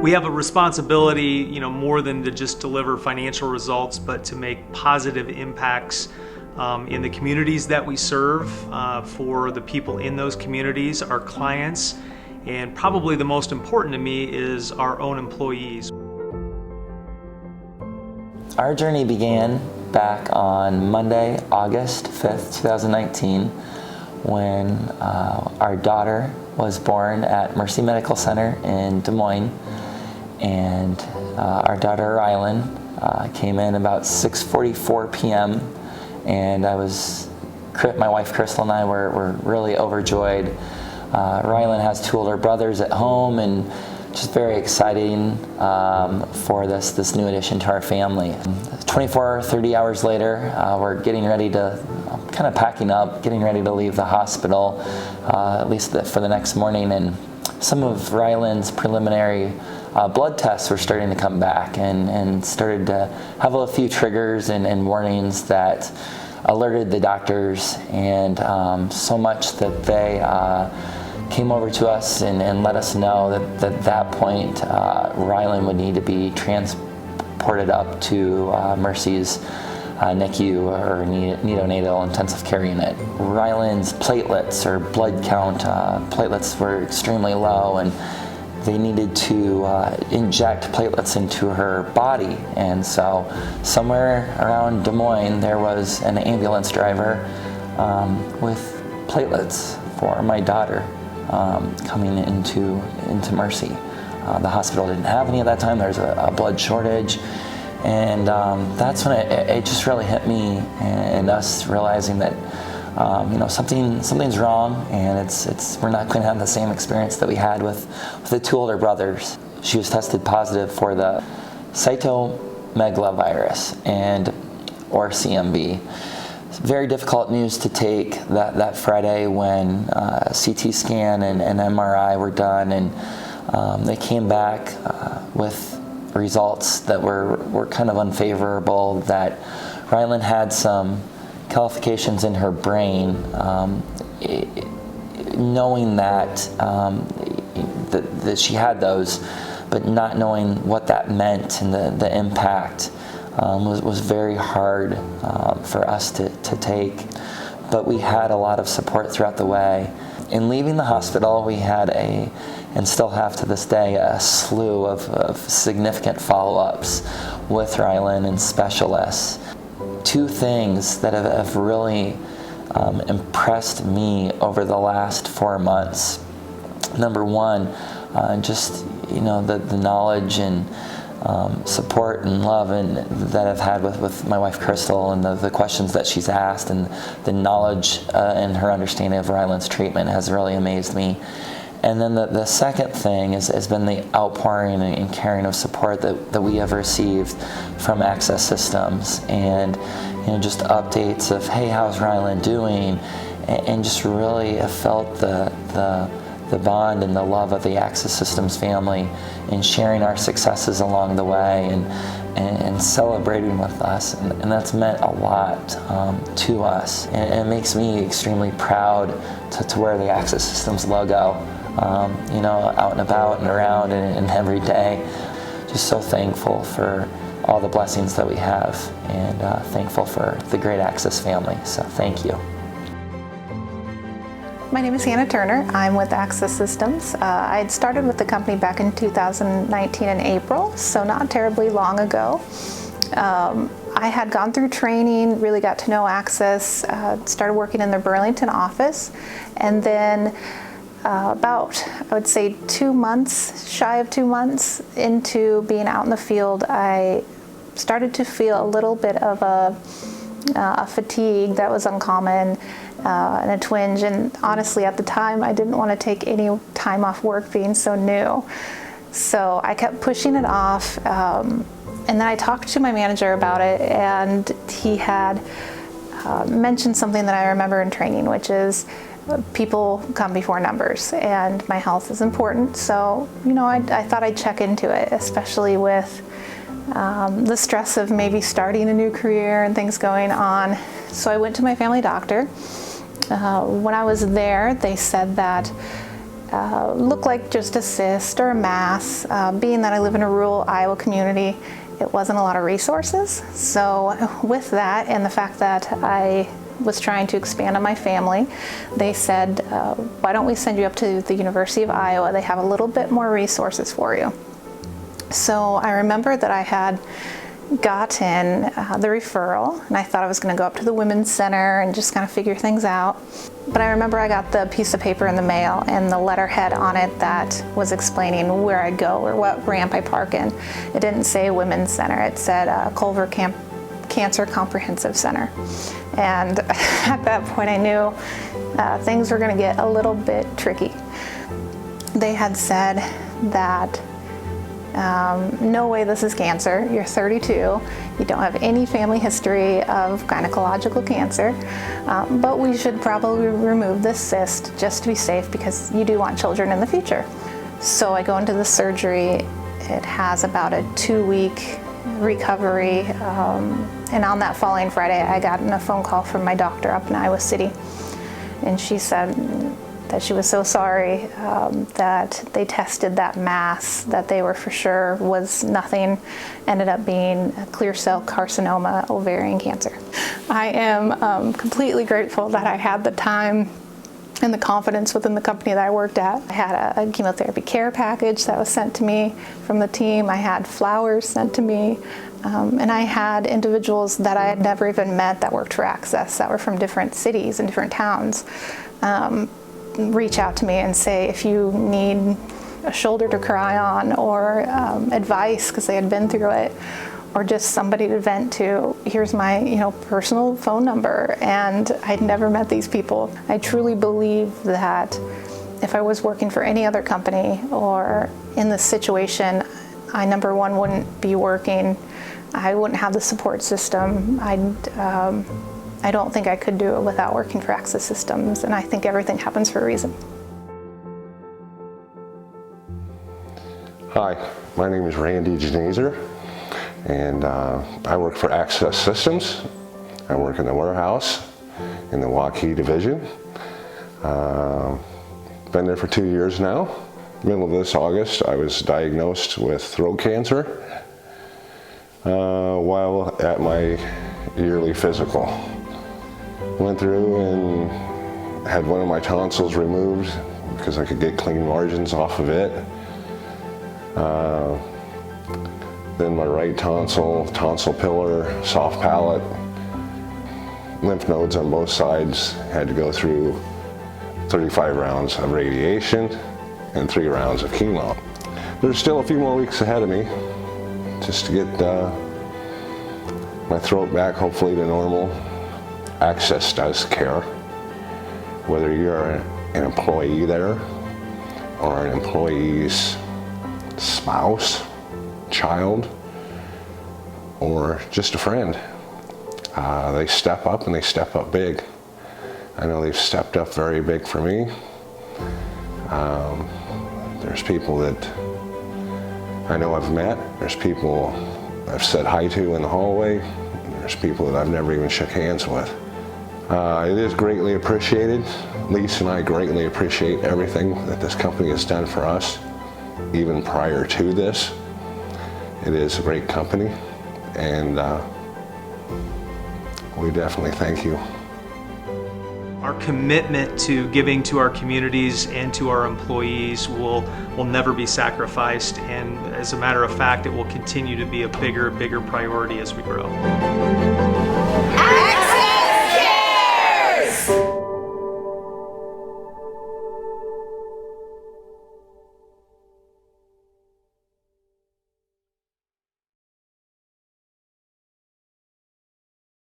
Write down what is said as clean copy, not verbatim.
We have a responsibility, more than to just deliver financial results, but to make positive impacts in the communities that we serve, for the people in those communities, our clients, and probably the most important to me is our own employees. Our journey began back on Monday, August 5th, 2019, when our daughter was born at Mercy Medical Center in Des Moines. And our daughter, Rylan, came in about 6:44 p.m. And my wife Crystal and I were really overjoyed. Rylan has two older brothers at home, and just very exciting for this new addition to our family. 30 hours later, we're getting ready to, kind of packing up, getting ready to leave the hospital, at least for the next morning. And some of Rylan's preliminary blood tests were starting to come back, and started to have a few triggers and warnings that alerted the doctors, and so much that they came over to us and let us know that at that point Rylan would need to be transported up to Mercy's NICU, or neonatal intensive care unit. Rylan's platelets, or blood count, platelets were extremely low, and they needed to inject platelets into her body. And so somewhere around Des Moines there was an ambulance driver with platelets for my daughter coming into Mercy. The hospital didn't have any at that time. There's a blood shortage, and that's when it just really hit me, and us realizing that something's wrong, and we're not going to have the same experience that we had with the two older brothers. She was tested positive for the cytomegalovirus, or CMV. Very difficult news to take that Friday when CT scan and MRI were done, and they came back with results that were kind of unfavorable, that Rylan had some calcifications in her brain. Knowing that she had those, but not knowing what that meant and the impact was very hard for us to take. But we had a lot of support throughout the way. In leaving the hospital, we had and still have to this day, a slew of significant follow-ups with Rylan and specialists. Two things that have really impressed me over the last 4 months. Number one, just the knowledge and support and love that I've had with my wife Crystal, and the questions that she's asked, and the knowledge and her understanding of Rylan's treatment has really amazed me. And then the second thing has been the outpouring and caring of support that we have received from Access Systems, and just updates of, hey, how's Rylan doing, and just really have felt the bond and the love of the Access Systems family, and sharing our successes along the way, and celebrating with us, and that's meant a lot to us, and it makes me extremely proud to wear the Access Systems logo, out and about and around and every day. Just so thankful for all the blessings that we have, and thankful for the great Access family. So thank you. My name is Hannah Turner. I'm with Access Systems. I had started with the company back in 2019 in April, so not terribly long ago. I had gone through training, really got to know Access, started working in their Burlington office, and then about, I would say, 2 months, shy of 2 months into being out in the field, I started to feel a little bit of a fatigue that was uncommon, and a twinge. And honestly, at the time, I didn't want to take any time off work being so new. So I kept pushing it off. And then I talked to my manager about it, and he had mentioned something that I remember in training, which is people come before numbers, and my health is important. So, I thought I'd check into it, especially with the stress of maybe starting a new career and things going on. So I went to my family doctor. When I was there, they said that looked like just a cyst or a mass. Being that I live in a rural Iowa community, it wasn't a lot of resources. So with that and the fact that I was trying to expand on my family, they said, why don't we send you up to the University of Iowa? They have a little bit more resources for you. So I remember that I had gotten the referral, and I thought I was going to go up to the Women's Center and just kind of figure things out. But I remember I got the piece of paper in the mail and the letterhead on it that was explaining where I'd go or what ramp I park in. It didn't say Women's Center, it said Culver Cancer Comprehensive Center. And at that point I knew things were going to get a little bit tricky. They had said that no way this is cancer. You're 32. You don't have any family history of gynecological cancer, but we should probably remove this cyst just to be safe because you do want children in the future. So I go into the surgery. It has about a 2-week recovery, and on that following Friday, I got a phone call from my doctor up in Iowa City, and she said that she was so sorry that they tested that mass, that they were for sure was nothing, ended up being a clear cell carcinoma, ovarian cancer. I am completely grateful that I had the time and the confidence within the company that I worked at. I had a chemotherapy care package that was sent to me from the team. I had flowers sent to me. And I had individuals that I had never even met that worked for Access, that were from different cities and different towns, reach out to me and say, if you need a shoulder to cry on or advice because they had been through it, or just somebody to vent to, here's my personal phone number. And I'd never met these people. I truly believe that if I was working for any other company or in this situation, I, number one, wouldn't be working. I wouldn't have the support system. I don't think I could do it without working for Access Systems, and I think everything happens for a reason. Hi, my name is Randy Genazer, and I work for Access Systems. I work in the warehouse in the Waukee division. Been there for 2 years now. Middle of this August, I was diagnosed with throat cancer while at my yearly physical. Went through and had one of my tonsils removed because I could get clean margins off of it. Then my right tonsil pillar, soft palate, lymph nodes on both sides. Had to go through 35 rounds of radiation and 3 rounds of chemo. There's still a few more weeks ahead of me just to get my throat back, hopefully to normal. Access does care, whether you're an employee there or an employee's spouse, child, or just a friend. They step up, and they step up big. I know they've stepped up very big for me. There's people that I know I've met. There's people I've said hi to in the hallway. There's people that I've never even shook hands with. It is greatly appreciated. Lisa and I greatly appreciate everything that this company has done for us, even prior to this. It is a great company, and we definitely thank you. Our commitment to giving to our communities and to our employees will never be sacrificed, and as a matter of fact, it will continue to be a bigger priority as we grow.